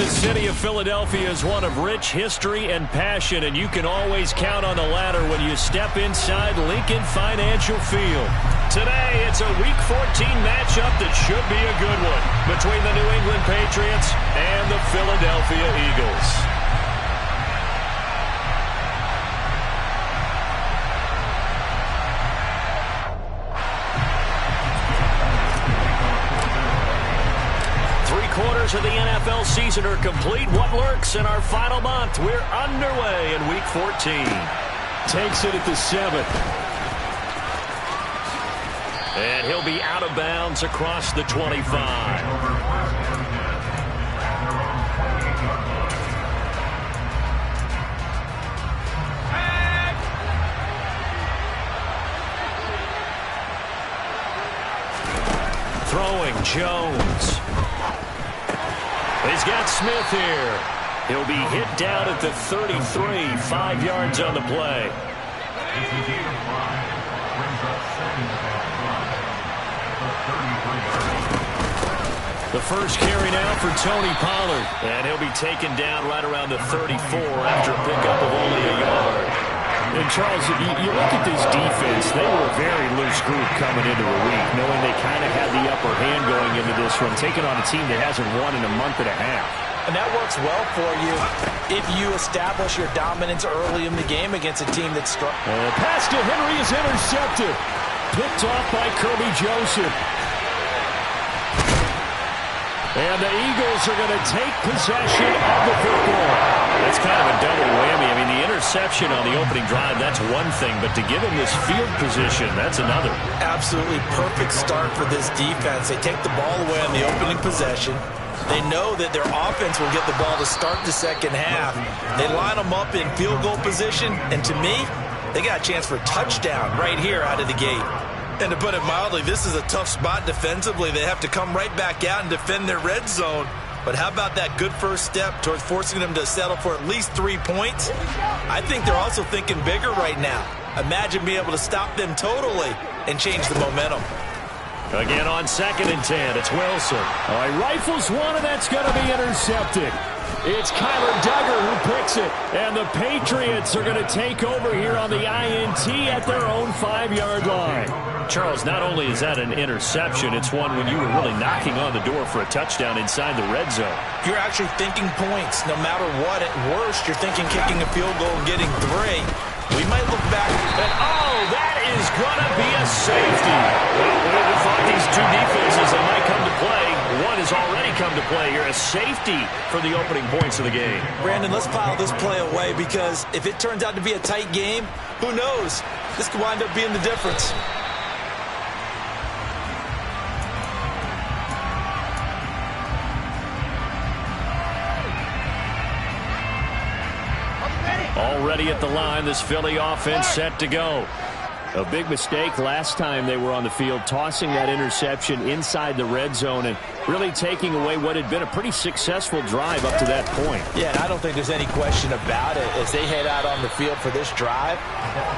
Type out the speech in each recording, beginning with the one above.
The city of Philadelphia is one of rich history and passion, and you can always count on the latter when you step inside Lincoln Financial Field. Today, it's a Week 14 matchup that should be a good one between the New England Patriots and the Philadelphia Eagles. Quarters of the NFL season are complete. What lurks in our final month? We're underway in Week 14. Takes it at the 7th. And he'll be out of bounds across the 25. Throwing Jones. He's got Smith here. He'll be hit down at the 33, 5 yards on the play. The first carry now for Tony Pollard. And he'll be taken down right around the 34 after a pickup of only a yard. And, Charles, you look at this defense, they were a very loose group coming into the week, knowing they kind of had the upper hand going into this one, taking on a team that hasn't won in a month and a half. And that works well for you if you establish your dominance early in the game against a team that's strong. Pass to Henry is intercepted. Picked off by Kirby Joseph. And the Eagles are going to take possession of the football. That's kind of a double whammy. I mean, the interception on the opening drive, that's one thing. But to give him this field position, that's another. Absolutely perfect start for this defense. They take the ball away on the opening possession. They know that their offense will get the ball to start the second half. They line them up in field goal position. And to me, they got a chance for a touchdown right here out of the gate. And to put it mildly, this is a tough spot defensively. They have to come right back out and defend their red zone. But how about that good first step towards forcing them to settle for at least 3 points? I think they're also thinking bigger right now. Imagine being able to stop them totally and change the momentum. Again on 2nd and 10, it's Wilson. All right, rifles one, and that's going to be intercepted. It's Kyler Duggar who picks it. And the Patriots are going to take over here on the INT at their own 5-yard line. Charles, not only is that an interception, it's one when you were really knocking on the door for a touchdown inside the red zone. You're actually thinking points no matter what. At worst, you're thinking kicking a field goal and getting 3. We might look back and, oh, that is going to be a safety. Well, we would have thought these two defenses that might come to play. One has already come to play here. A safety for the opening points of the game. Brandon, let's file this play away because if it turns out to be a tight game, who knows? This could wind up being the difference. Already at the line, this Philly offense set to go. A big mistake last time they were on the field, tossing that interception inside the red zone and really taking away what had been a pretty successful drive up to that point. Yeah, and I don't think there's any question about it. As they head out on the field for this drive,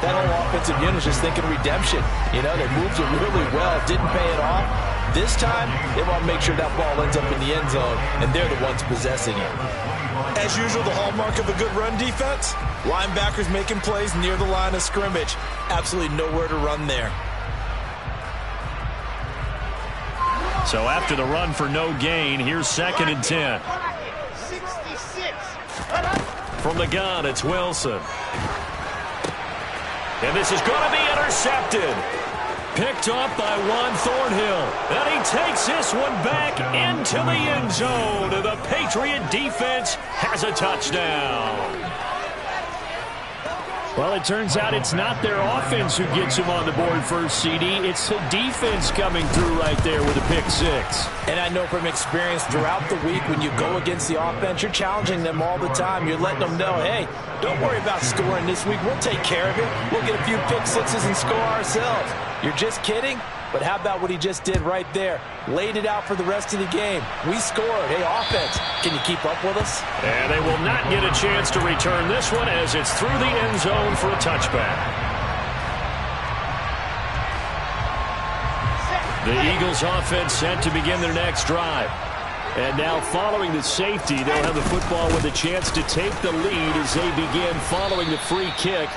that whole offensive unit is just thinking redemption. You know, they moved it really well, didn't pay it off. This time, they want to make sure that ball ends up in the end zone, and they're the ones possessing it. As usual, the hallmark of a good run defense, linebackers making plays near the line of scrimmage. Absolutely nowhere to run there. So after the run for no gain, here's 2nd and 10. 66. From the gun, it's Wilson. And this is going to be intercepted. Picked off by Juan Thornhill. And he takes this one back into the end zone. The Patriot defense has a touchdown. Well, it turns out it's not their offense who gets him on the board first, CD. It's the defense coming through right there with a pick 6. And I know from experience throughout the week when you go against the offense, you're challenging them all the time. You're letting them know, hey, don't worry about scoring this week. We'll take care of it. We'll get a few pick 6s and score ourselves. You're just kidding? But how about what he just did right there? Laid it out for the rest of the game. We scored. Hey, offense, can you keep up with us? And they will not get a chance to return this one as it's through the end zone for a touchback. The Eagles offense set to begin their next drive. And now following the safety, they'll have the football with a chance to take the lead as they begin following the free kick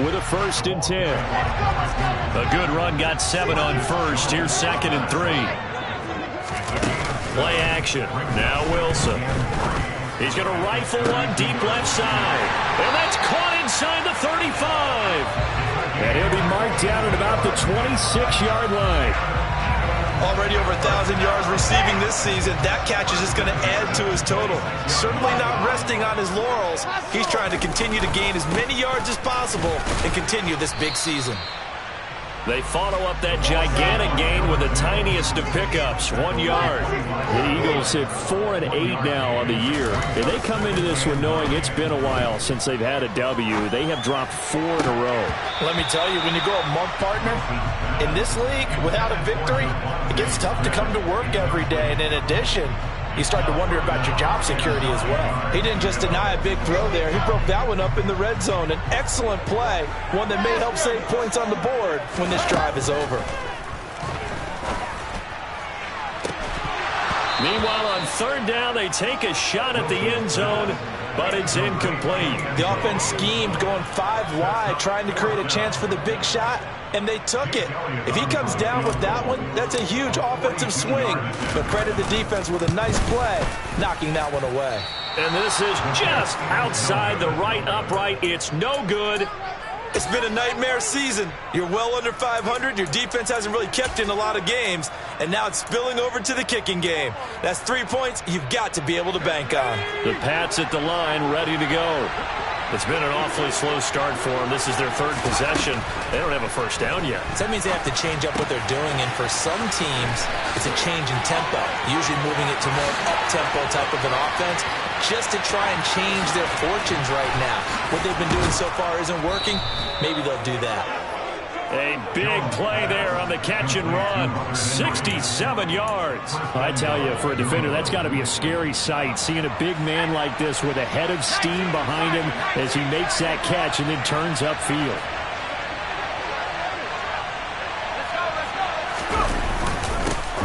with a 1st and 10. A good run got 7 on first. Here's 2nd and 3. Play action. Now Wilson. He's going to rifle one deep left side. And that's caught inside the 35. And he'll be marked down at about the 26-yard line. Already over 1,000 yards receiving this season. That catch is just going to add to his total. Certainly not resting on his laurels. He's trying to continue to gain as many yards as possible and continue this big season. They follow up that gigantic gain with the tiniest of pickups, 1 yard. The Eagles hit 4 and 8 now on the year. And they come into this one knowing it's been a while since they've had a W. They have dropped 4 in a row. Let me tell you, when you go a month, partner, in this league, without a victory, it gets tough to come to work every day. And in addition, you start to wonder about your job security as well. He didn't just deny a big throw there. He broke that one up in the red zone. An excellent play, one that may help save points on the board when this drive is over. Meanwhile, on 3rd down, they take a shot at the end zone, but it's incomplete. The offense schemed going 5 wide, trying to create a chance for the big shot, and they took it. If he comes down with that one, that's a huge offensive swing. But credit the defense with a nice play, knocking that one away. And this is just outside the right upright. It's no good. It's been a nightmare season. You're well under 500. Your defense hasn't really kept in a lot of games. And now it's spilling over to the kicking game. That's 3 points you've got to be able to bank on. The Pats at the line, ready to go. It's been an awfully slow start for them. This is their 3rd possession. They don't have a 1st down yet. So that means they have to change up what they're doing. And for some teams, it's a change in tempo. Usually moving it to more up-tempo type of an offense, just to try and change their fortunes right now. What they've been doing so far isn't working. Maybe they'll do that. A big play there on the catch and run. 67 yards. I tell you, for a defender, that's got to be a scary sight, seeing a big man like this with a head of steam behind him as he makes that catch and then turns upfield.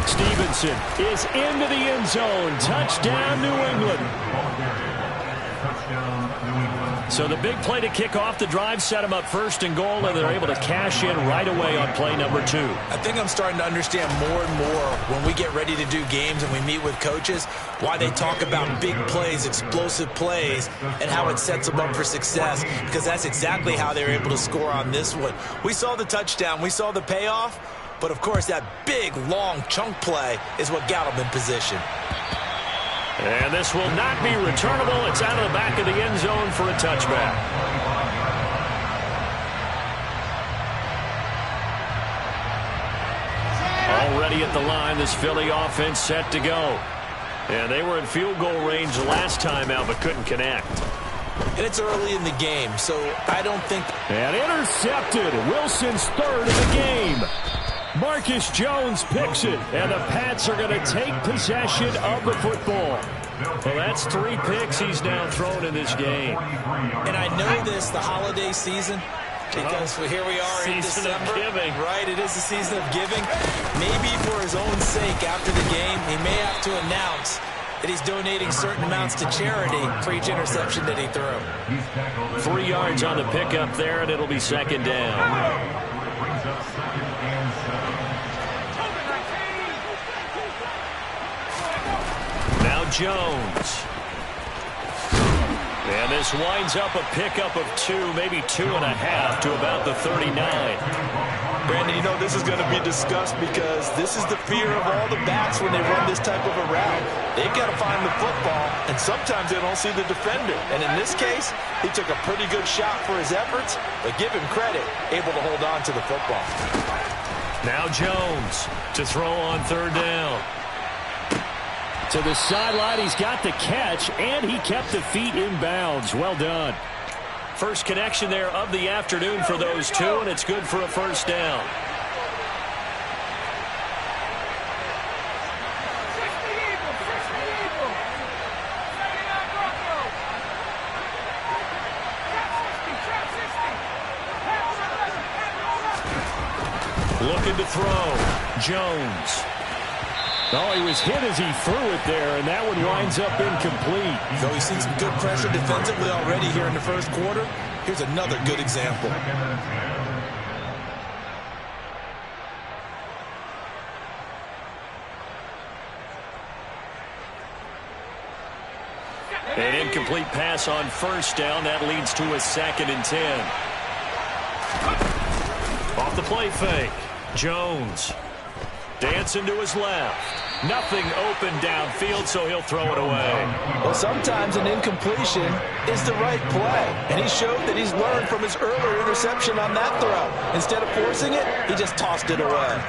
Stevenson is into the end zone. Touchdown, New England. So the big play to kick off the drive set them up 1st and goal, and they're able to cash in right away on play number 2. I think I'm starting to understand more and more when we get ready to do games and we meet with coaches why they talk about big plays, explosive plays, and how it sets them up for success, because that's exactly how they're able to score on this one. We saw the touchdown. We saw the payoff. But, of course, that big, long chunk play is what got them in position. And this will not be returnable. It's out of the back of the end zone for a touchback. Already at the line, this Philly offense set to go. And they were in field goal range the last time out, but couldn't connect. And it's early in the game, so I don't think... And intercepted. Wilson's 3rd of the game. Marcus Jones picks it, and the Pats are going to take possession of the football. Well, that's 3 picks he's now thrown in this game. And I know this, the holiday season, because here we are in December. Season of giving. Right, it is the season of giving. Maybe for his own sake after the game, he may have to announce that he's donating certain amounts to charity for each interception that he threw. 3 yards on the pickup there, and it'll be 2nd down. Now Jones. And this winds up a pickup of 2, maybe 2.5 to about the 39. Brandon, you know this is going to be discussed because this is the fear of all the backs when they run this type of a route. They've got to find the football, and sometimes they don't see the defender. And in this case, he took a pretty good shot for his efforts, but give him credit, able to hold on to the football. Now Jones to throw on 3rd down. To the sideline, he's got the catch, and he kept the feet in bounds. Well done. First connection there of the afternoon for those 2, and it's good for a 1st down. Looking to throw. Jones. Oh, he was hit as he threw it there, and that one winds up incomplete. So we've seen some good pressure defensively already here in the first quarter. Here's another good example. An incomplete pass on first down. That leads to a 2nd and 10. Off the play fake. Jones. Dancing to his left. Nothing open downfield, so he'll throw it away. Well, sometimes an incompletion is the right play. And he showed that he's learned from his earlier interception on that throw. Instead of forcing it, he just tossed it away.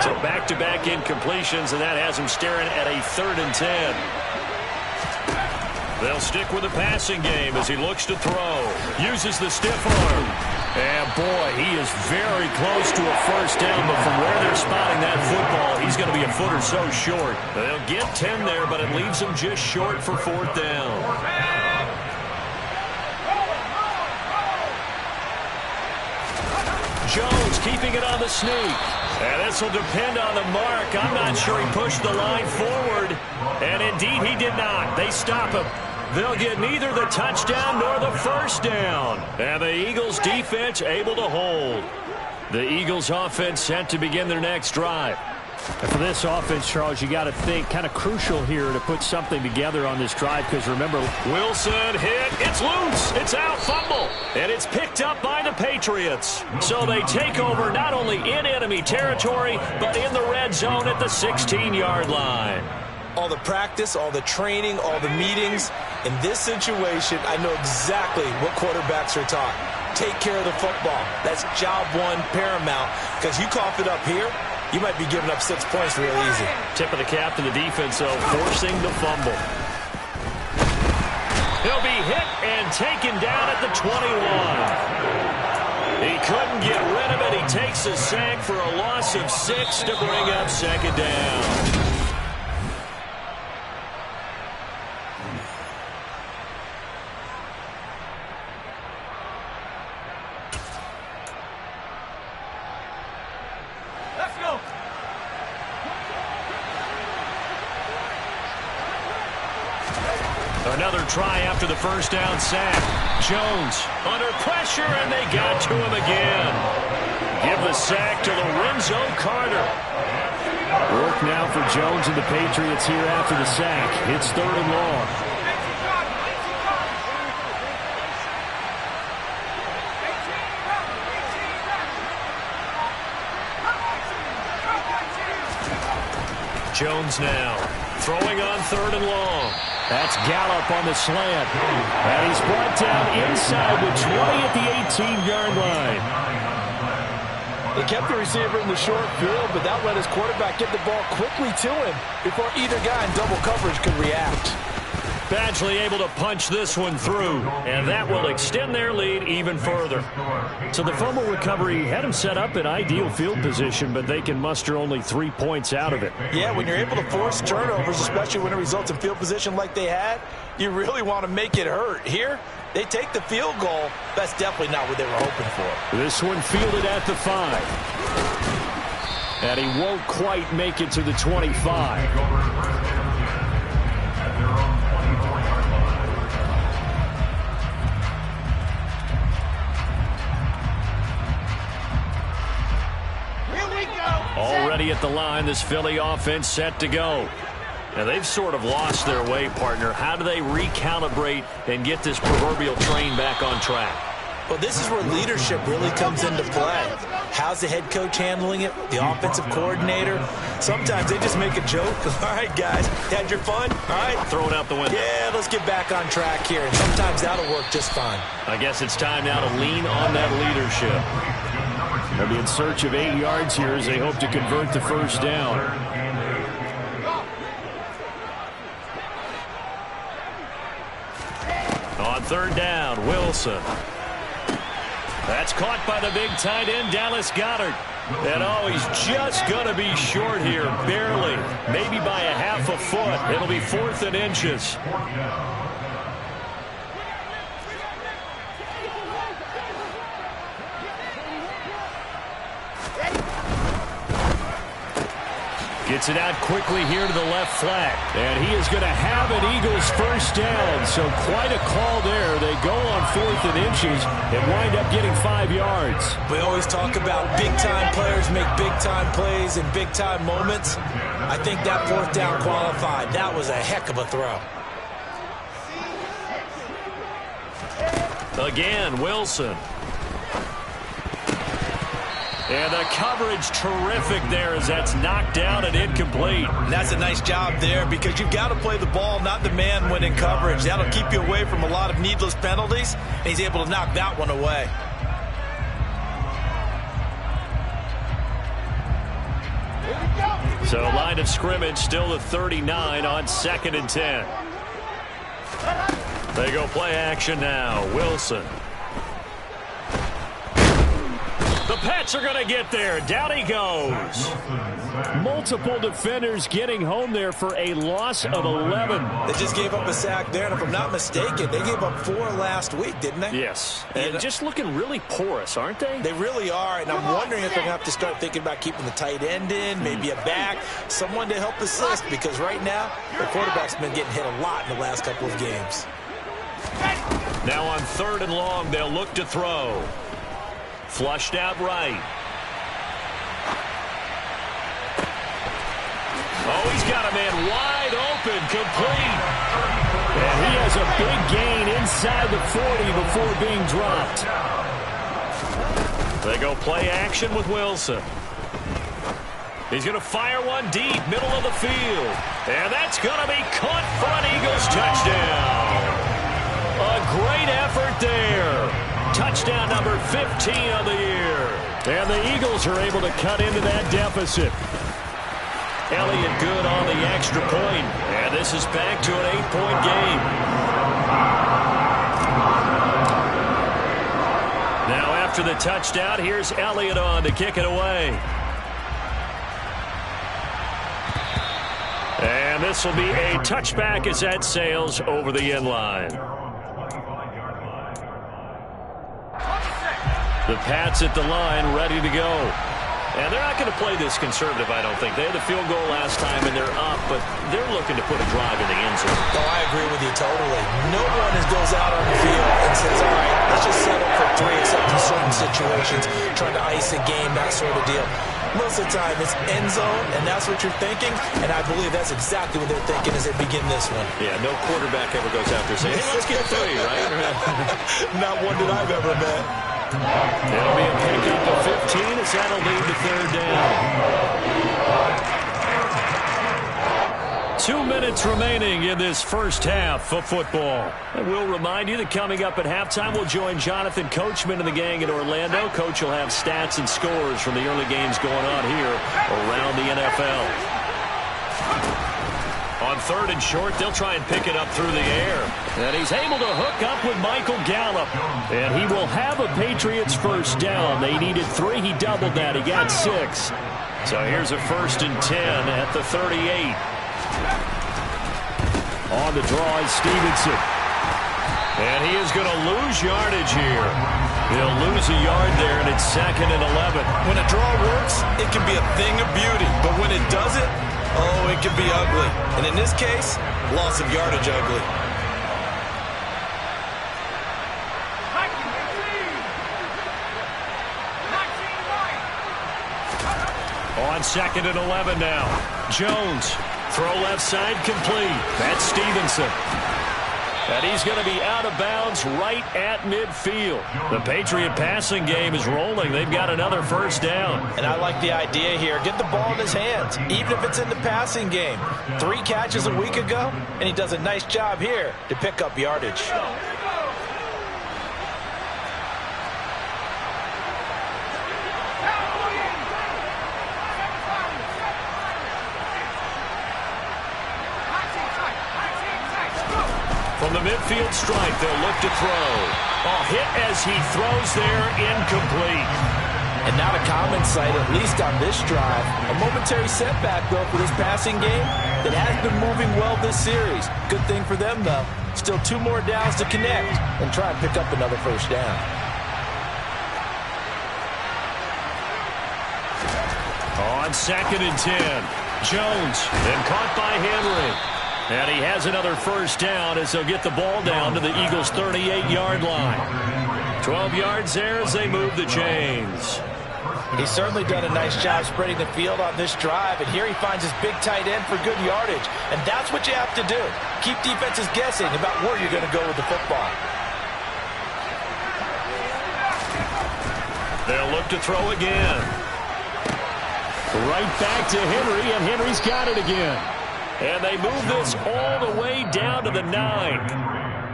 So back-to-back incompletions, and that has him staring at a 3rd and 10. They'll stick with the passing game as he looks to throw. Uses the stiff arm. And, boy, he is very close to a first down, but from where they're spotting that football, he's going to be a foot or so short. They'll get 10 there, but it leaves him just short for 4th down. Jones keeping it on the sneak. And this will depend on the mark. I'm not sure he pushed the line forward. And, indeed, he did not. They stop him. They'll get neither the touchdown nor the first down. And the Eagles defense able to hold. The Eagles offense set to begin their next drive. And for this offense, Charles, you got to think kind of crucial here to put something together on this drive, because remember, Wilson hit. It's loose. It's out. Fumble. And it's picked up by the Patriots. So they take over not only in enemy territory, but in the red zone at the 16-yard line. All the practice, all the training, all the meetings. In this situation, I know exactly what quarterbacks are taught. Take care of the football. That's job one paramount. Because you cough it up here, you might be giving up 6 points real easy. Tip of the cap to the defense, though, forcing the fumble. He'll be hit and taken down at the 21. He couldn't get rid of it. He takes a sack for a loss of 6 to bring up 2nd down. Another try after the first down sack. Jones under pressure, and they got to him again. Give the sack to Lorenzo Carter. Work now for Jones and the Patriots here after the sack. It's 3rd and long. Jones now throwing on 3rd and long. That's Gallup on the slant. And he's brought down inside the 20 at the 18-yard line. They kept the receiver in the short field, but that let his quarterback get the ball quickly to him before either guy in double coverage could react. Badgley able to punch this one through, and that will extend their lead even further. So the fumble recovery had them set up in ideal field position, but they can muster only 3 points out of it. Yeah, when you're able to force turnovers, especially when it results in field position like they had, you really want to make it hurt. Here, they take the field goal. That's definitely not what they were hoping for. This one fielded at the 5. And he won't quite make it to the 25. Already at the line, this Philly offense set to go. Now, they've sort of lost their way, partner. How do they recalibrate and get this proverbial train back on track? Well, this is where leadership really comes into play. How's the head coach handling it? The offensive coordinator? Sometimes they just make a joke. All right, guys, had your fun? All right. Throw it out the window. Yeah, let's get back on track here. And sometimes that'll work just fine. I guess it's time now to lean on that leadership. They'll be in search of 8 yards here as they hope to convert the first down. On 3rd down, Wilson. That's caught by the big tight end, Dallas Goedert. And, oh, he's just going to be short here, barely. Maybe by a half a foot. It'll be 4th and inches. Gets it out quickly here to the left flat. And he is going to have an Eagles first down. So quite a call there. They go on 4th and inches and wind up getting 5 yards. We always talk about big-time players make big-time plays in big-time moments. I think that 4th down qualified. That was a heck of a throw. Again, Wilson. And the coverage terrific there as that's knocked down and incomplete. And that's a nice job there because you've got to play the ball, not the man when in coverage. That'll keep you away from a lot of needless penalties, and he's able to knock that one away. So line of scrimmage still the 39 on 2nd and 10. They go play action now. Wilson. The Pats are going to get there. Down he goes. Multiple defenders getting home there for a loss of 11. They just gave up a sack there, and if I'm not mistaken, they gave up 4 last week, didn't they? Yes. And just looking really porous, aren't they? They really are, and I'm wondering if they're going to have to start thinking about keeping the tight end in, maybe a back, someone to help assist, because right now, the quarterback's been getting hit a lot in the last couple of games. Now on 3rd and long, they'll look to throw. Flushed out right. Oh, he's got a man wide open, complete. And he has a big gain inside the 40 before being dropped. They go play action with Wilson. He's going to fire one deep, middle of the field. And that's going to be caught for an Eagles touchdown. A great effort there. Touchdown number 15 of the year. And the Eagles are able to cut into that deficit. Elliott good on the extra point. And this is back to an 8-point game. Now after the touchdown, here's Elliott on to kick it away. And this will be a touchback as that sails over the end line. The Pats at the line, ready to go. And they're not going to play this conservative, I don't think. They had the field goal last time, and they're up, but they're looking to put a drive in the end zone. Oh, I agree with you totally. No one goes out on the field and says, all right, let's just settle for 3, except in certain situations, trying to ice a game, that sort of deal. Most of the time, it's end zone, and that's what you're thinking, and I believe that's exactly what they're thinking as they begin this one. Yeah, no quarterback ever goes out there saying, hey, let's get 3, right? Not one that I've ever met. It'll be a pickup of 15 as that'll lead to 3rd down. 2 minutes remaining in this first half of football. And we'll remind you that coming up at halftime, we'll join Jonathan Coachman and the gang in Orlando. Coach will have stats and scores from the early games going on here around the NFL. On 3rd and short, they'll try and pick it up through the air. And he's able to hook up with Michael Gallup. And he will have a Patriots first down. They needed 3. He doubled that. He got 6. So here's a 1st and 10 at the 38. On the draw is Stevenson. And he is going to lose yardage here. He'll lose a yard there, and it's 2nd and 11. When a draw works, it can be a thing of beauty. But when it doesn't, oh, it can be ugly. And in this case, loss of yardage ugly. On 2nd and 11 now. Jones, throw left side complete. That's Stevenson. And he's going to be out of bounds right at midfield. The Patriot passing game is rolling. They've got another first down. And I like the idea here. Get the ball in his hands, even if it's in the passing game. 3 catches a week ago, and he does a nice job here to pick up yardage. From the midfield strike, they'll look to throw. Oh, hit as he throws there, incomplete. And not a common sight, at least on this drive. A momentary setback, though, for this passing game that has been moving well this series. Good thing for them, though. Still 2 more downs to connect and try and pick up another first down. On on 2nd and 10. Jones, and caught by Henry. And he has another first down as they'll get the ball down to the Eagles' 38-yard line. 12 yards there as they move the chains. He's certainly done a nice job spreading the field on this drive, and here he finds his big tight end for good yardage. And that's what you have to do. Keep defenses guessing about where you're going to go with the football. They'll look to throw again. Right back to Henry, and Henry's got it again. And they move this all the way down to the 9.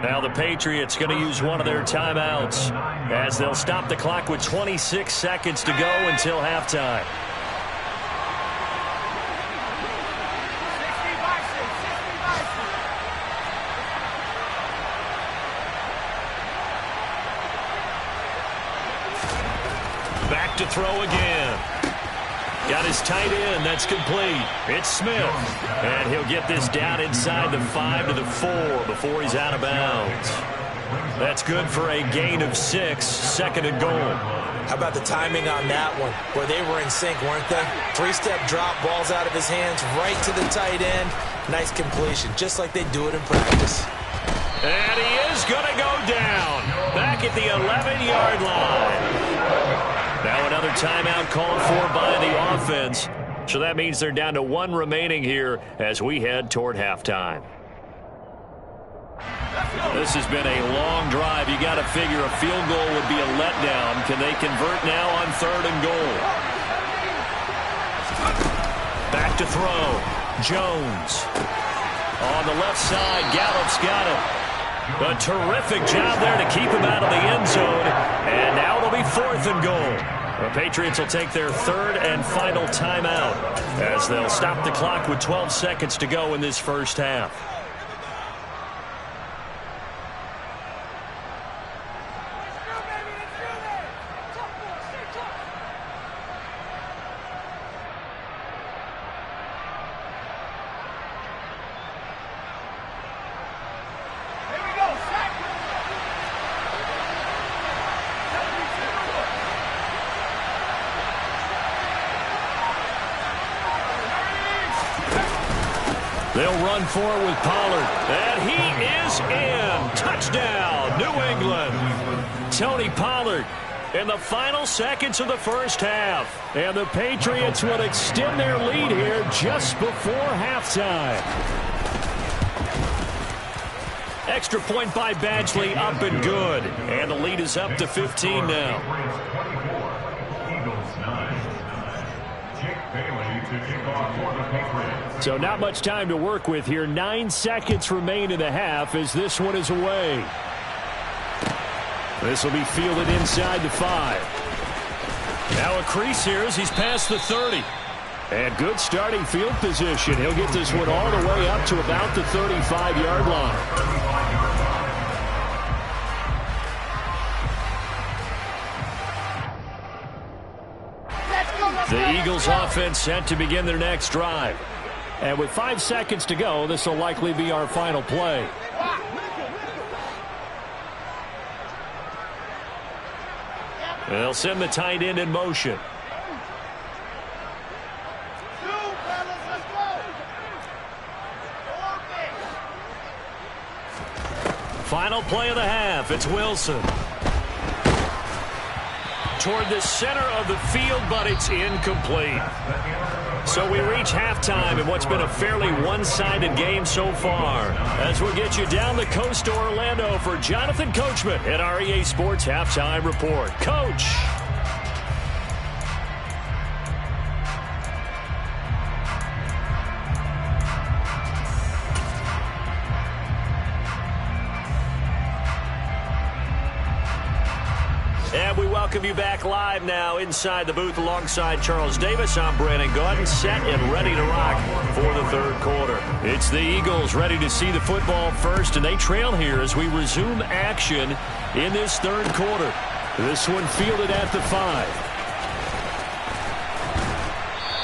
Now the Patriots going to use one of their timeouts as they'll stop the clock with 26 seconds to go until halftime. Back to throw again. Got his tight end. That's complete. It's Smith. And he'll get this down inside the 5 to the 4 before he's out of bounds. That's good for a gain of 6, 2nd and goal. How about the timing on that one, where they were in sync, weren't they? 3-step drop, balls out of his hands, right to the tight end. Nice completion, just like they do it in practice. And he is going to go down. Back at the 11-yard line. Now another timeout called for by the offense. So that means they're down to 1 remaining here as we head toward halftime. This has been a long drive. You got to figure a field goal would be a letdown. Can they convert now on 3rd and goal? Back to throw. Jones. On the left side, Gallup's got it. A terrific job there to keep him out of the end zone. And now it'll be 4th and goal. The Patriots will take their 3rd and final timeout as they'll stop the clock with 12 seconds to go in this first half. They'll run forward with Pollard. And he is in. Touchdown, New England. Tony Pollard in the final seconds of the first half. And the Patriots will extend their lead here just before halftime. Extra point by Badgley, up and good. And the lead is up to 15 now. So not much time to work with here. 9 seconds remain in the half as this one is away. This will be fielded inside the 5. Now a crease here as he's past the 30. And good starting field position. He'll get this one all the way up to about the 35-yard line. The Eagles offense set to begin their next drive. And with 5 seconds to go, this will likely be our final play. They'll send the tight end in motion. Final play of the half. It's Wilson. Toward the center of the field, but it's incomplete. So we reach halftime in what's been a fairly one-sided game so far. As we'll get you down the coast to Orlando for Jonathan Coachman at our EA Sports Halftime Report. Coach. And we welcome you back live now inside the booth alongside Charles Davis. I'm Brandon Gaudin, set and ready to rock for the 3rd quarter. It's the Eagles ready to see the football first, and they trail here as we resume action in this 3rd quarter. This one fielded at the 5.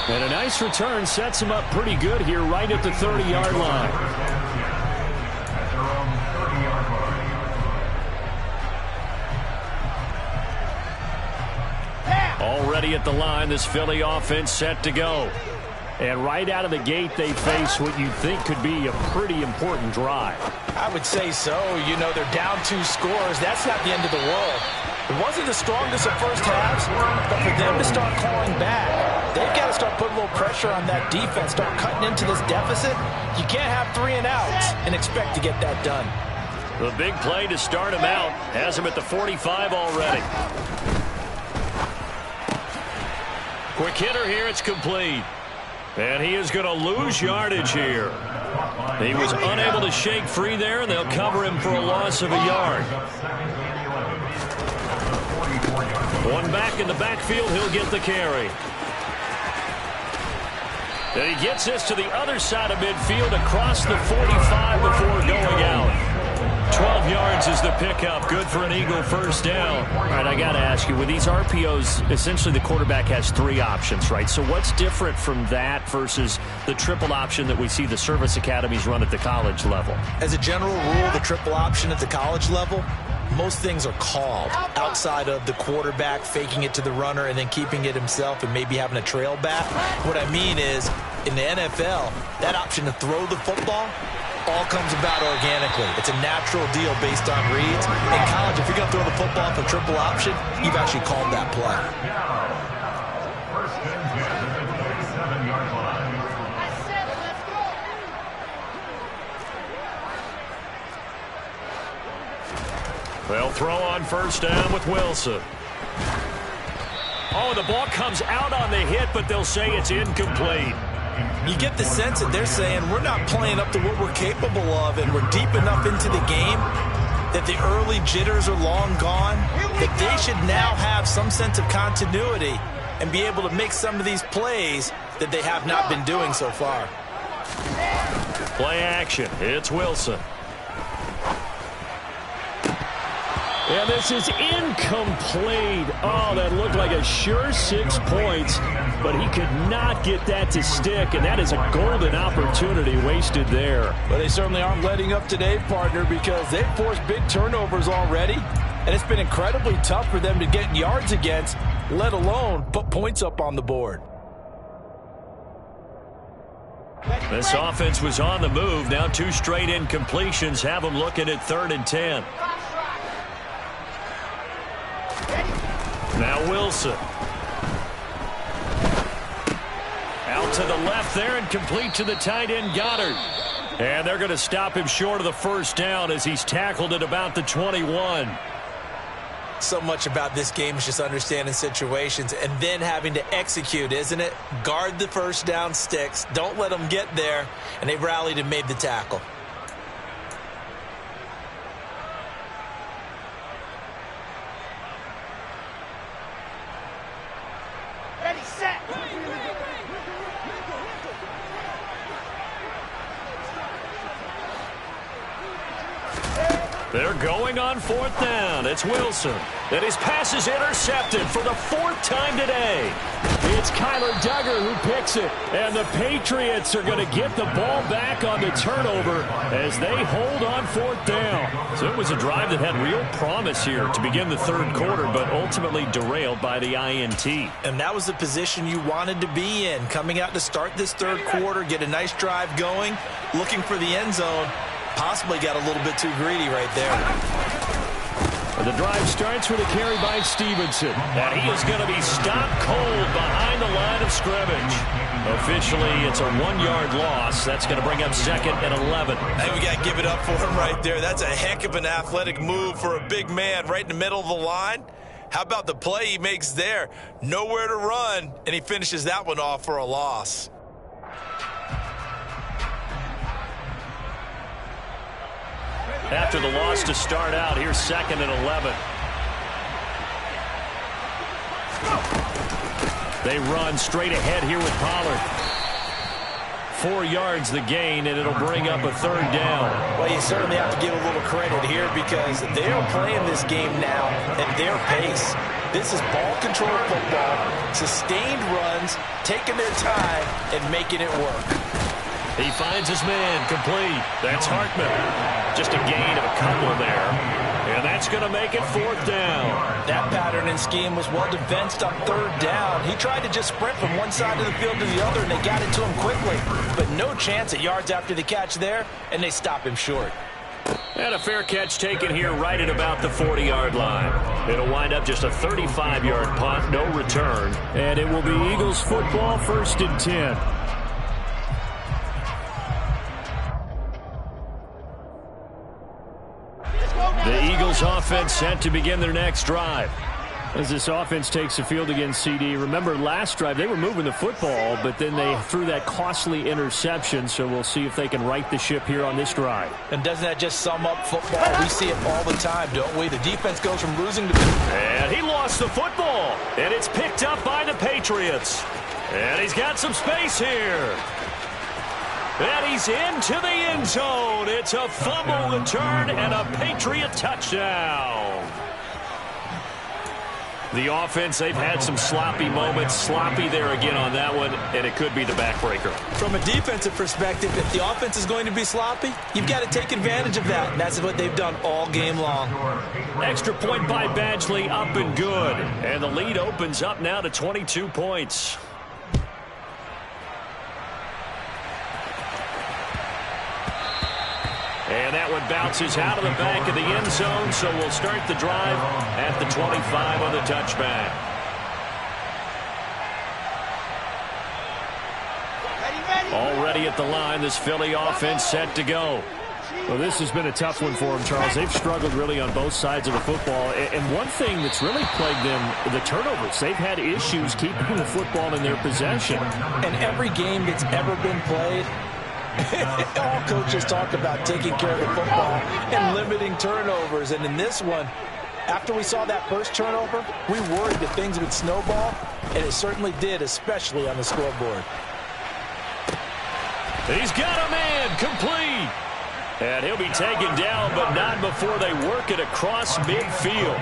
And a nice return sets them up pretty good here right at the 30-yard line. Already ready at the line. This Philly offense set to go. And right out of the gate, they face what you think could be a pretty important drive. I would say so. You know, they're down 2 scores. That's not the end of the world. It wasn't the strongest of first halves, but for them to start clawing back, they've got to start putting a little pressure on that defense, start cutting into this deficit. You can't have 3 and outs and expect to get that done. The big play to start him out has him at the 45 already. Quick hitter here. It's complete. And he is going to lose yardage here. He was unable to shake free there, and they'll cover him for a loss of a yard. One back in the backfield, he'll get the carry. And he gets this to the other side of midfield across the 45 before going out. 12 yards is the pickup. Good for an Eagle first down. All right, I got to ask you, with these RPOs, essentially the quarterback has 3 options, right? So what's different from that versus the triple option that we see the service academies run at the college level? As a general rule, the triple option at the college level, most things are called outside of the quarterback faking it to the runner and then keeping it himself and maybe having a trail back. What I mean is, in the NFL, that option to throw the football all comes about organically. It's a natural deal based on reads. In college, if you're going to throw the football for triple option, you've actually called that play. They'll throw on first down with Wilson. Oh, the ball comes out on the hit, but they'll say it's incomplete. You get the sense that they're saying we're not playing up to what we're capable of, and we're deep enough into the game that the early jitters are long gone, that they should now have some sense of continuity and be able to make some of these plays that they have not been doing so far. Play action. It's Wilson. And this is incomplete. Oh, that looked like a sure 6 points, but he could not get that to stick, and that is a golden opportunity wasted there. But they certainly aren't letting up today, partner, because they've forced big turnovers already, and it's been incredibly tough for them to get yards against, let alone put points up on the board. This offense was on the move. Now 2 straight incompletions have them looking at 3rd and 10. Now Wilson. Out to the left there and complete to the tight end Goddard. And they're going to stop him short of the first down as he's tackled at about the 21. So much about this game is just understanding situations and then having to execute, isn't it? Guard the first down sticks. Don't let them get there. And they rallied and made the tackle. Ready, set. They're going on 4th down. It's Wilson. And his pass is intercepted for the 4th time today. It's Kyler Duggar who picks it. And the Patriots are going to get the ball back on the turnover as they hold on 4th down. So it was a drive that had real promise here to begin the 3rd quarter, but ultimately derailed by the INT. And that was the position you wanted to be in. Coming out to start this 3rd quarter, get a nice drive going, looking for the end zone. Possibly got a little bit too greedy right there. The drive starts with a carry by Stevenson. And he is going to be stopped cold behind the line of scrimmage. Officially, it's a 1-yard loss. That's going to bring up 2nd and 11. Hey, we got to give it up for him right there. That's a heck of an athletic move for a big man right in the middle of the line. How about the play he makes there? Nowhere to run, and he finishes that one off for a loss. After the loss to start out, here's 2nd and 11. They run straight ahead here with Pollard. 4 yards the gain, and it'll bring up a 3rd down. Well, you certainly have to give a little credit here because they are playing this game now at their pace. This is ball control football, sustained runs, taking their time, and making it work. He finds his man, complete. That's Hartman. Just a gain of a couple there. And that's going to make it 4th down. That pattern and scheme was well defensed on 3rd down. He tried to just sprint from one side of the field to the other, and they got it to him quickly. But no chance at yards after the catch there, and they stop him short. And a fair catch taken here right at about the 40-yard line. It'll wind up just a 35-yard punt, no return. And it will be Eagles football, 1st and 10. The Eagles offense set to begin their next drive. As this offense takes the field against CD, remember last drive they were moving the football, but then they threw that costly interception, so we'll see if they can right the ship here on this drive. And doesn't that just sum up football? We see it all the time, don't we? The defense goes from losing to... And he lost the football, and it's picked up by the Patriots. And he's got some space here. And he's into the end zone. It's a fumble return and a Patriot touchdown. The offense, they've had some sloppy moments. Sloppy there again on that one, and it could be the backbreaker. From a defensive perspective, if the offense is going to be sloppy, you've got to take advantage of that, and that's what they've done all game long. Extra point by Badgley, up and good. And the lead opens up now to 22 points. And that one bounces out of the back of the end zone, so we'll start the drive at the 25 on the touchback. Already at the line, this Philly offense set to go. Well, this has been a tough one for them, Charles. They've struggled really on both sides of the football. And one thing that's really plagued them, the turnovers. They've had issues keeping the football in their possession. And every game that's ever been played, all coaches talk about taking care of the football and limiting turnovers. And in this one, after we saw that first turnover, we worried that things would snowball, and it certainly did, especially on the scoreboard. He's got a man, complete. And he'll be taken down, but not before they work it across midfield.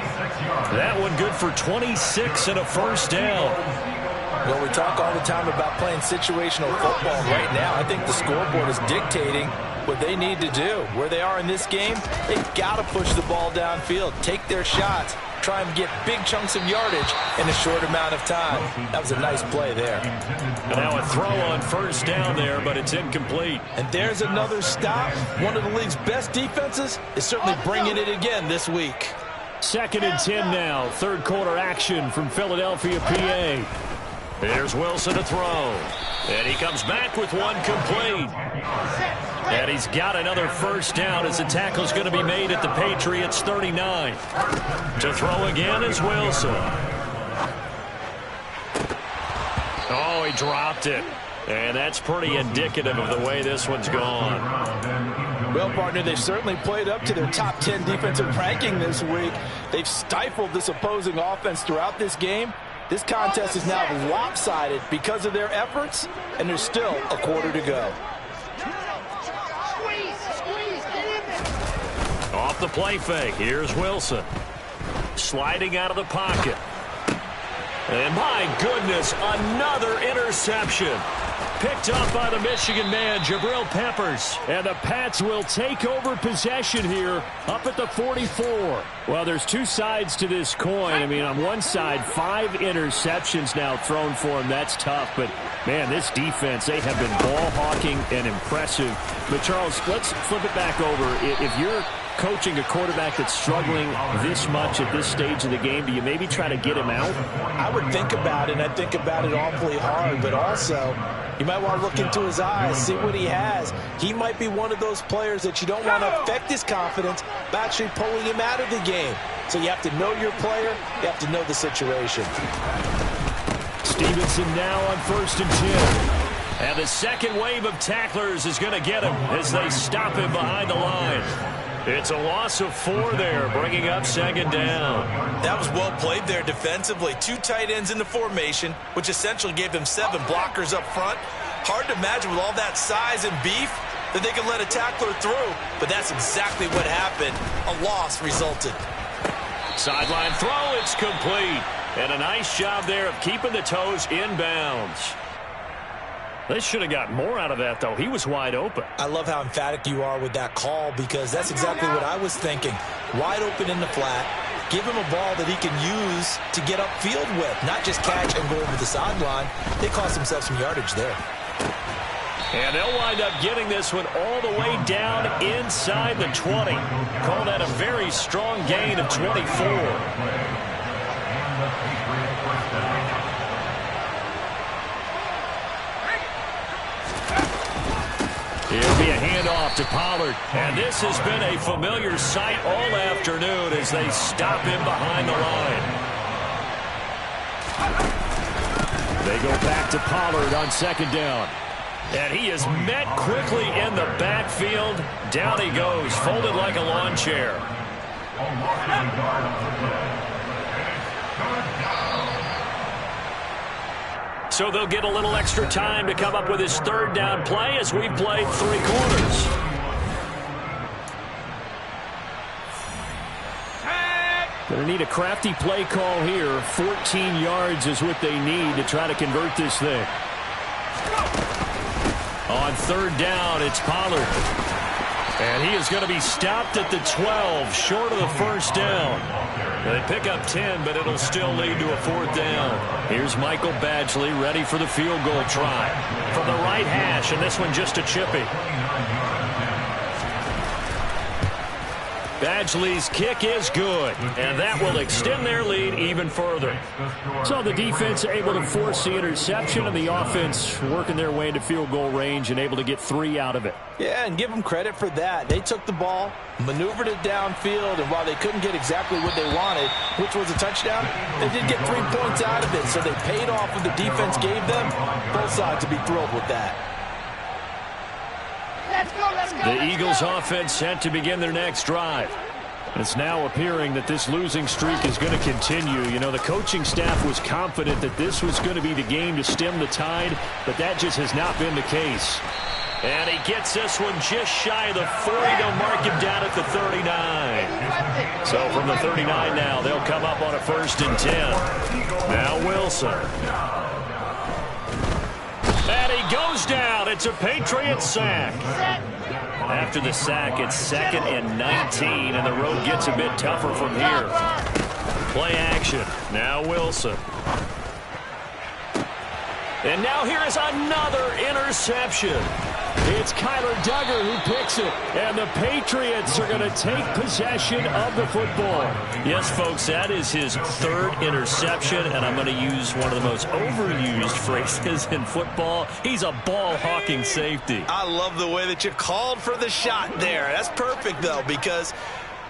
That one good for 26 and a 1st down. Well, we talk all the time about playing situational football. Right now, I think the scoreboard is dictating what they need to do. Where they are in this game, they've got to push the ball downfield, take their shots, try and get big chunks of yardage in a short amount of time. That was a nice play there. And now a throw on 1st down there, but it's incomplete. And there's another stop. One of the league's best defenses is certainly bringing it again this week. 2nd and 10 now. 3rd quarter action from Philadelphia, PA. Here's Wilson to throw. And he comes back with one complete. And he's got another 1st down as the tackle's going to be made at the Patriots' 39. To throw again is Wilson. Oh, he dropped it. And that's pretty indicative of the way this one's gone. Well, partner, they've certainly played up to their top 10 defensive ranking this week. They've stifled this opposing offense throughout this game. This contest is now lopsided because of their efforts, and there's still a quarter to go. Off the play fake, here's Wilson. Sliding out of the pocket. And my goodness, another interception. Picked up by the Michigan man, Jabril Peppers. And the Pats will take over possession here up at the 44. Well, there's two sides to this coin. I mean, on one side, 5 interceptions now thrown for him. That's tough. But, man, this defense, they have been ball hawking and impressive. But, Charles, let's flip it back over. If you're coaching a quarterback that's struggling this much at this stage of the game, do you maybe try to get him out? I would think about it, and I think about it awfully hard. But also, you might want to look into his eyes, see what he has. He might be one of those players that you don't want to affect his confidence by actually pulling him out of the game. So you have to know your player. You have to know the situation. Stevenson now on 1st and 10. And the second wave of tacklers is going to get him as they stop him behind the line. It's a loss of 4 there, bringing up 2nd down. That was well played there defensively. 2 tight ends in the formation, which essentially gave them 7 blockers up front. Hard to imagine with all that size and beef that they could let a tackler through, but that's exactly what happened. A loss resulted. Sideline throw, it's complete. And a nice job there of keeping the toes inbounds. They should have got more out of that, though. He was wide open. I love how emphatic you are with that call because that's exactly what I was thinking. Wide open in the flat. Give him a ball that he can use to get upfield with, not just catch and go over the sideline. They cost themselves some yardage there. And they'll wind up getting this one all the way down inside the 20. Call that a very strong gain of 24. It'll be a handoff to Pollard. And this has been a familiar sight all afternoon as they stop him behind the line. They go back to Pollard on second down. And he is met quickly in the backfield. Down he goes, folded like a lawn chair. So they'll get a little extra time to come up with his third down play as we've played 3 quarters. Going to need a crafty play call here. 14 yards is what they need to try to convert this thing. On third down, it's Pollard. And he is going to be stopped at the 12, short of the first down. They pick up 10, but it'll still lead to a 4th down. Here's Michael Badgley ready for the field goal try. From the right hash, and this one just a chippy. Badgley's kick is good, and that will extend their lead even further. So the defense able to force the interception, and the offense working their way into field goal range and able to get 3 out of it. Yeah, and give them credit for that. They took the ball, maneuvered it downfield, and while they couldn't get exactly what they wanted, which was a touchdown, they did get 3 points out of it, so they paid off what the defense gave them. Both sides to be thrilled with that. The Eagles offense set to begin their next drive. It's now appearing that this losing streak is going to continue. You know, the coaching staff was confident that this was going to be the game to stem the tide, but that just has not been the case. And he gets this one just shy of the 40. They'll mark him down at the 39. So from the 39 now, they'll come up on a 1st and 10. Now Wilson. And he goes down. It's a Patriot sack. After the sack, it's 2nd and 19, and the road gets a bit tougher from here. Play action. Now Wilson. And now here is another interception. It's Kyler Duggar who picks it, and the Patriots are going to take possession of the football. Yes, folks, that is his 3rd interception, and I'm going to use one of the most overused phrases in football. He's a ball-hawking safety. I love the way that you called for the shot there. That's perfect, though, because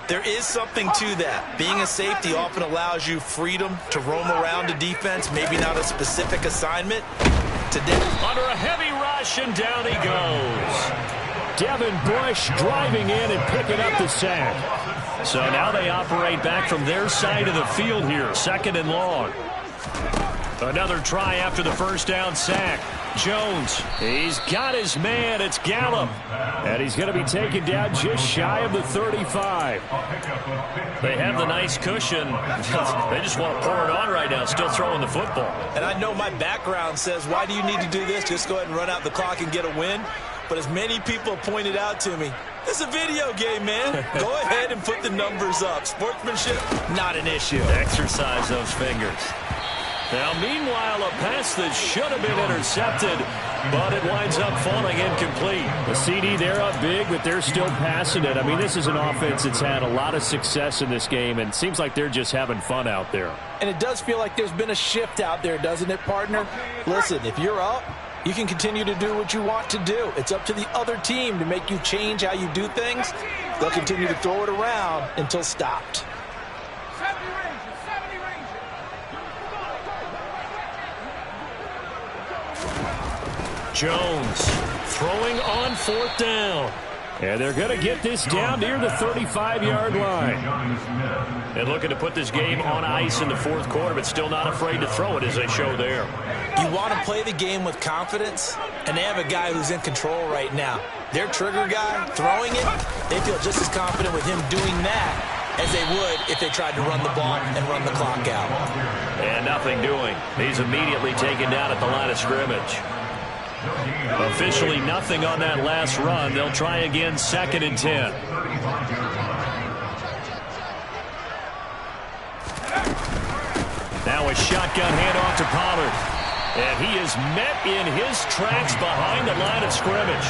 there is something to that. Being a safety often allows you freedom to roam around a defense, maybe not a specific assignment. Today, under a heavy rush, and down he goes. Devin Bush driving in and picking up the sack. So now they operate back from their side of the field here, 2nd and long. Another try after the 1st down sack. Jones, he's got his man. It's Gallup. And he's going to be taken down just shy of the 35. They have the nice cushion. They just want to pour it on right now, still throwing the football. And I know my background says, why do you need to do this? Just go ahead and run out the clock and get a win. But as many people pointed out to me, this is a video game, man. Go ahead and put the numbers up. Sportsmanship, not an issue. Exercise those fingers. Now, meanwhile, a pass that should have been intercepted, but it winds up falling incomplete. The CD, they're up big, but they're still passing it. I mean, this is an offense that's had a lot of success in this game, and it seems like they're just having fun out there. And it does feel like there's been a shift out there, doesn't it, partner? Listen, if you're up, you can continue to do what you want to do. It's up to the other team to make you change how you do things. They'll continue to throw it around until stopped. Jones throwing on 4th down. And they're going to get this down near the 35-yard line. And looking to put this game on ice in the 4th quarter, but still not afraid to throw it as they show there. You want to play the game with confidence, and they have a guy who's in control right now. Their trigger guy throwing it, they feel just as confident with him doing that as they would if they tried to run the ball and run the clock out. And nothing doing. He's immediately taken down at the line of scrimmage. Officially nothing on that last run. They'll try again, 2nd and 10. Now a shotgun handoff to Pollard. And he is met in his tracks behind the line of scrimmage.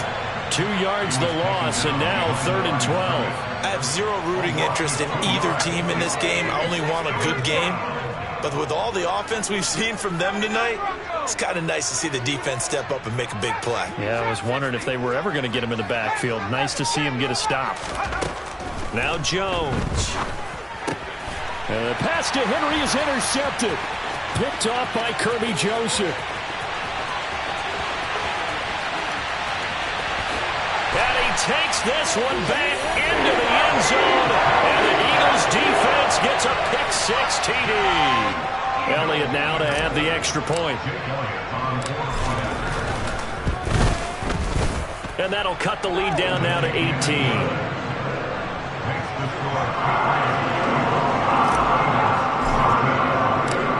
2 yards the loss, and now 3rd and 12. I have zero rooting interest in either team in this game. I only want a good game. But with all the offense we've seen from them tonight, it's kind of nice to see the defense step up and make a big play. Yeah, I was wondering if they were ever going to get him in the backfield. Nice to see him get a stop. Now Jones. And the pass to Henry is intercepted. Picked off by Kirby Joseph. And he takes this one back into the end zone. And the Eagles defense gets a pick-6 TD. Elliott now to add the extra point. And that'll cut the lead down now to 18.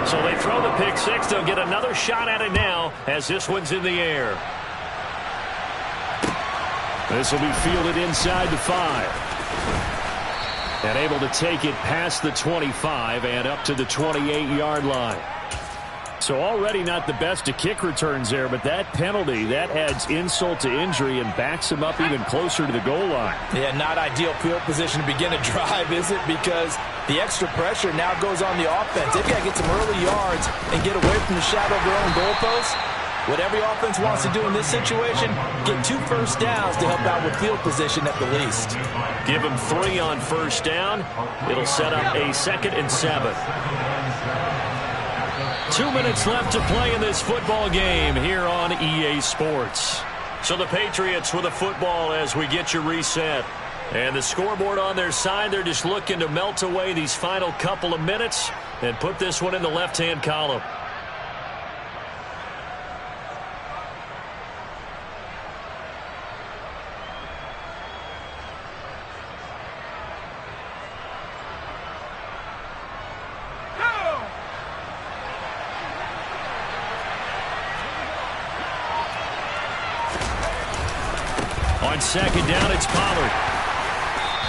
So they throw the pick-6. They'll get another shot at it now as this one's in the air. This will be fielded inside the 5. And able to take it past the 25 and up to the 28-yard line. So already not the best of kick returns there, but that penalty, that adds insult to injury and backs him up even closer to the goal line. Yeah, not ideal field position to begin a drive, is it? Because the extra pressure now goes on the offense. They've got to get some early yards and get away from the shadow of their own goalposts. What every offense wants to do in this situation, get 2 first downs to help out with field position at the least. Give him 3 on first down. It'll set up a 2nd and 7. 2 minutes left to play in this football game here on EA Sports. So the Patriots with a football as we get you reset. And the scoreboard on their side, they're just looking to melt away these final couple of minutes and put this one in the left-hand column. On 2nd down, it's Pollard.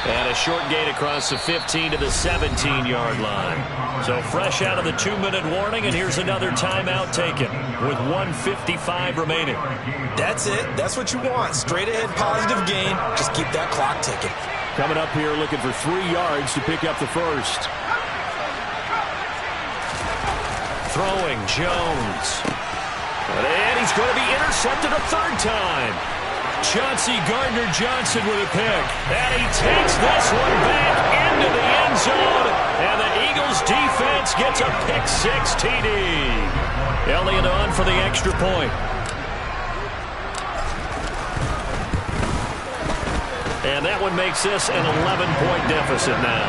And a short gain across the 15 to the 17-yard line. So fresh out of the 2-minute warning, and here's another timeout taken with 1:55 remaining. That's it. That's what you want. Straight ahead positive gain. Just keep that clock ticking. Coming up here looking for 3 yards to pick up the first. Throwing, Jones. And he's going to be intercepted a 3rd time. Chauncey Gardner-Johnson with a pick. And he takes this one back into the end zone. And the Eagles defense gets a pick-6 TD. Elliott on for the extra point. And that one makes this an 11-point deficit now.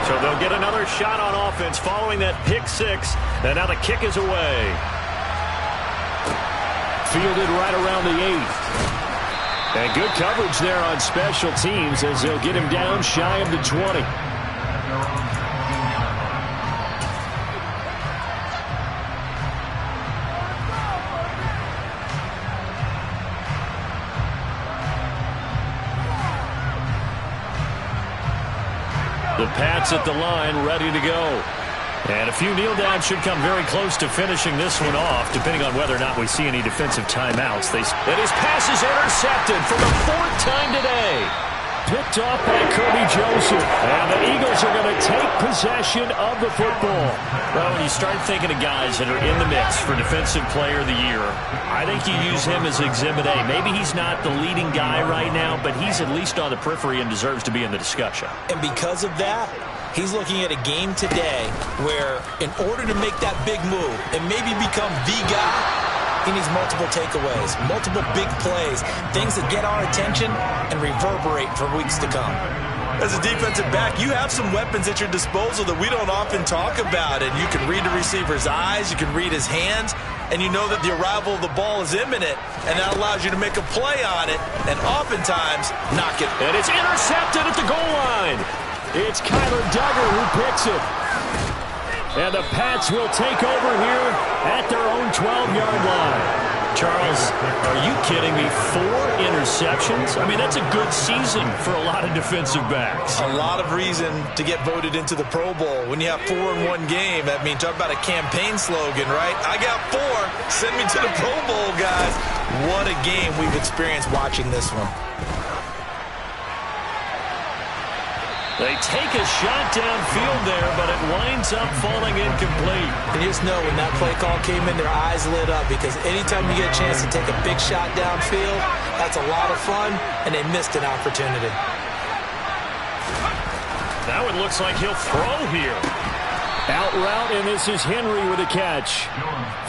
So they'll get another shot on offense following that pick-6. And now the kick is away. Fielded right around the 8. And good coverage there on special teams as they'll get him down shy of the 20. The Pats at the line, ready to go. And a few kneel downs should come very close to finishing this one off, depending on whether or not we see any defensive timeouts. And his pass is intercepted for the 4th time today. Picked off by Kirby Joseph. And the Eagles are going to take possession of the football. Well, when you start thinking of guys that are in the mix for Defensive Player of the Year, I think you use him as Exhibit A. Maybe he's not the leading guy right now, but he's at least on the periphery and deserves to be in the discussion. And because of that, he's looking at a game today where in order to make that big move and maybe become the guy, he needs multiple takeaways, multiple big plays, things that get our attention and reverberate for weeks to come. As a defensive back, you have some weapons at your disposal that we don't often talk about. And you can read the receiver's eyes, you can read his hands, and you know that the arrival of the ball is imminent, and that allows you to make a play on it and oftentimes knock it. And it's intercepted at the goal line. It's Kyler Duggar who picks it. And the Pats will take over here at their own 12-yard line. Charles, are you kidding me? 4 interceptions? I mean, that's a good season for a lot of defensive backs. A lot of reason to get voted into the Pro Bowl. When you have 4 in one game, I mean, talk about a campaign slogan, right? I got 4. Send me to the Pro Bowl, guys. What a game we've experienced watching this one. They take a shot downfield there, but it winds up falling incomplete. And you just know when that play call came in, their eyes lit up, because anytime you get a chance to take a big shot downfield, that's a lot of fun, and they missed an opportunity. Now it looks like he'll throw here. Out route, and this is Henry with a catch.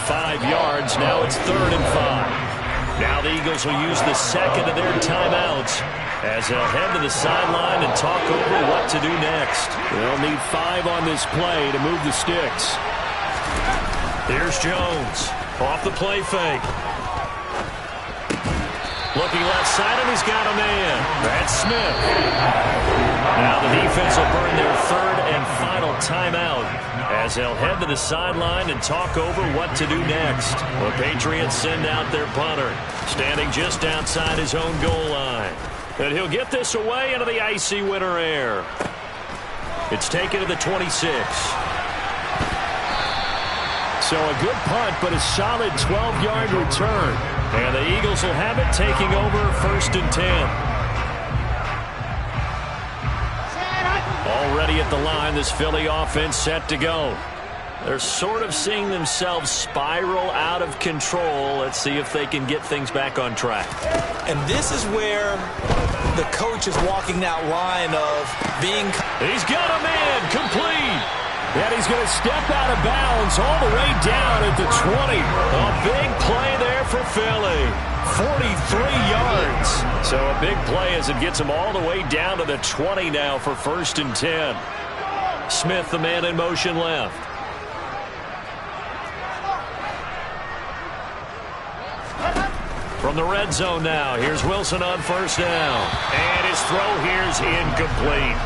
5 yards. Now it's 3rd and 5. Now the Eagles will use the second of their timeouts as they'll head to the sideline and talk over what to do next. They'll need 5 on this play to move the sticks. Here's Jones off the play fake. Looking left side, and he's got a man. That's Smith. Now the defense will burn their 3rd and final timeout as they'll head to the sideline and talk over what to do next. The Patriots send out their punter, standing just outside his own goal line. And he'll get this away into the icy winter air. It's taken to the 26. So a good punt, but a solid 12-yard return. And the Eagles will have it, taking over 1st and 10. Already at the line, this Philly offense set to go. They're sort of seeing themselves spiral out of control. Let's see if they can get things back on track. And this is where the coach is walking that line of being... He's got a man, complete. And he's going to step out of bounds all the way down at the 20. A big play there for Philly. 43 yards. So a big play as it gets him all the way down to the 20 now for 1st and 10. Smith, the man in motion left. From the red zone now, here's Wilson on 1st down. And his throw here's incomplete.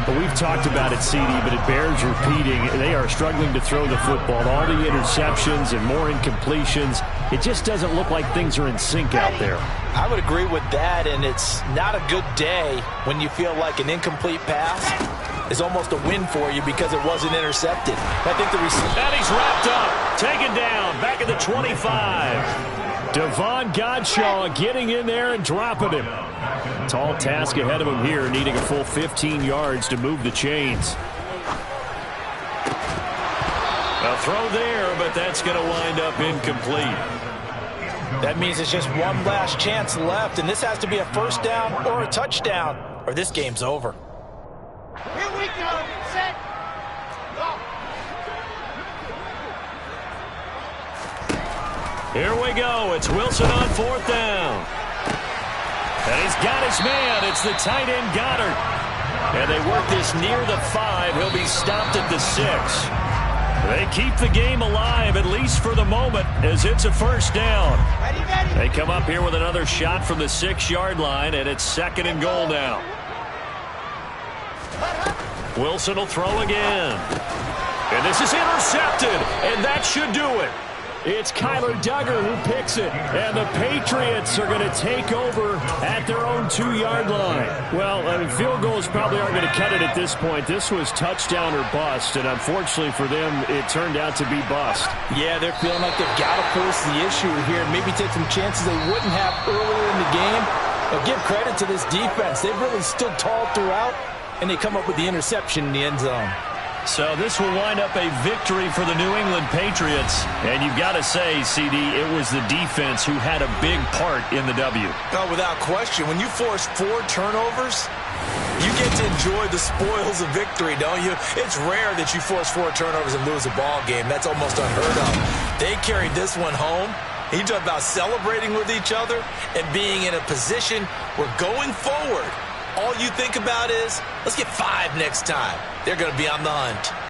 But we've talked about it, CD, but it bears repeating. They are struggling to throw the football. All the interceptions and more incompletions. It just doesn't look like things are in sync out there. I would agree with that, and it's not a good day when you feel like an incomplete pass is almost a win for you because it wasn't intercepted. I think the receiver... And he's wrapped up, taken down, back at the 25. Devon Godshaw getting in there and dropping him. Tall task ahead of him here, needing a full 15 yards to move the chains. A throw there, but that's going to wind up incomplete. That means it's just one last chance left, and this has to be a 1st down or a touchdown, or this game's over. Here we go. Set. Go. Here we go. It's Wilson on 4th down. And he's got his man. It's the tight end Goddard. And they work this near the 5. He'll be stopped at the 6. They keep the game alive, at least for the moment, as it's a 1st down. They come up here with another shot from the 6-yard line, and it's 2nd and goal now. Wilson will throw again. And this is intercepted, and that should do it. It's Kyler Duggar who picks it, and the Patriots are going to take over at their own 2-yard line. Well, I mean, field goals probably aren't going to cut it at this point. This was touchdown or bust, and unfortunately for them, it turned out to be bust. Yeah, they're feeling like they've got to force the issue here, maybe take some chances they wouldn't have earlier in the game. But give credit to this defense. They've really stood tall throughout, and they come up with the interception in the end zone. So this will wind up a victory for the New England Patriots. And you've got to say, CD, it was the defense who had a big part in the W. No, without question. When you force 4 turnovers, you get to enjoy the spoils of victory, don't you? It's rare that you force 4 turnovers and lose a ball game. That's almost unheard of. They carried this one home. He talked about celebrating with each other and being in a position where going forward, all you think about is, let's get 5 next time. They're going to be on the hunt.